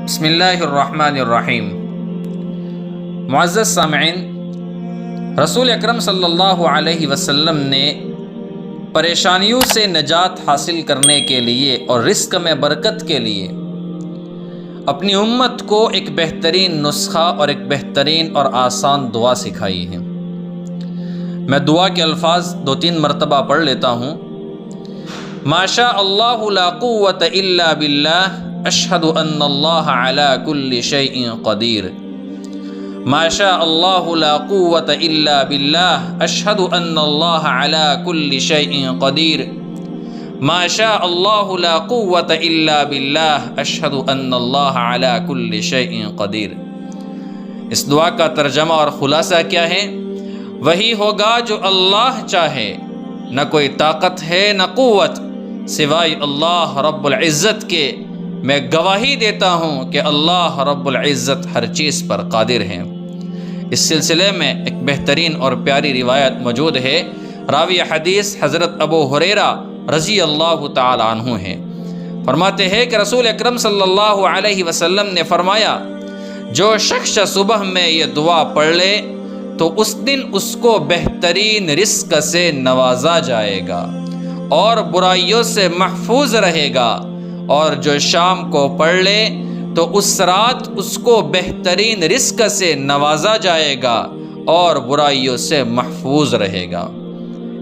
بسم اللہ الرحمن الرحیم۔ معزز سامعین، رسول اکرم صلی اللہ علیہ وسلم نے پریشانیوں سے نجات حاصل کرنے کے لیے اور رزق میں برکت کے لیے اپنی امت کو ایک بہترین نسخہ اور ایک بہترین اور آسان دعا سکھائی ہے۔ میں دعا کے الفاظ 2-3 مرتبہ پڑھ لیتا ہوں۔ ما شاء اللہ لا قوة الا باللہ اشہد ان اللہ علی کل شیء قدیر۔ ما شاء اللہ لا قوة الا باللہ اشہد ان اللہ علی کل شیء قدیر۔ ما شاء اللہ لا قوة الا باللہ اشہد ان اللہ علی کل شیء قدیر۔ اس دعا کا ترجمہ اور خلاصہ کیا ہے؟ وہی ہوگا جو اللہ چاہے، نہ کوئی طاقت ہے نہ قوت سوائے اللہ رب العزت کے۔ میں گواہی دیتا ہوں کہ اللہ رب العزت ہر چیز پر قادر ہیں۔ اس سلسلے میں ایک بہترین اور پیاری روایت موجود ہے۔ راوی حدیث حضرت ابو ہریرہ رضی اللہ تعالی عنہ ہیں۔ فرماتے ہیں کہ رسول اکرم صلی اللہ علیہ وسلم نے فرمایا، جو شخص صبح میں یہ دعا پڑھ لے تو اس دن اس کو بہترین رزق سے نوازا جائے گا اور برائیوں سے محفوظ رہے گا، اور جو شام کو پڑھ لے تو اس رات اس کو بہترین رزق سے نوازا جائے گا اور برائیوں سے محفوظ رہے گا۔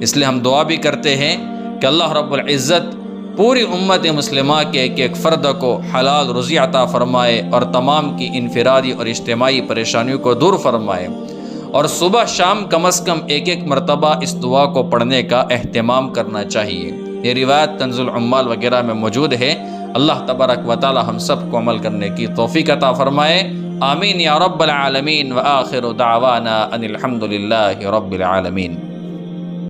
اس لیے ہم دعا بھی کرتے ہیں کہ اللہ رب العزت پوری امت مسلمہ کے ایک ایک فرد کو حلال رزق عطا فرمائے اور تمام کی انفرادی اور اجتماعی پریشانیوں کو دور فرمائے، اور صبح شام کم از کم ایک مرتبہ اس دعا کو پڑھنے کا اہتمام کرنا چاہیے۔ یہ روایت کنز العمال وغیرہ میں موجود ہے۔ اللہ تبارک و تعالی ہم سب کو عمل کرنے کی توفیق عطا فرمائے۔ آمین یا رب العالمین، وآخر دعوانا ان الحمد للہ رب العالمین۔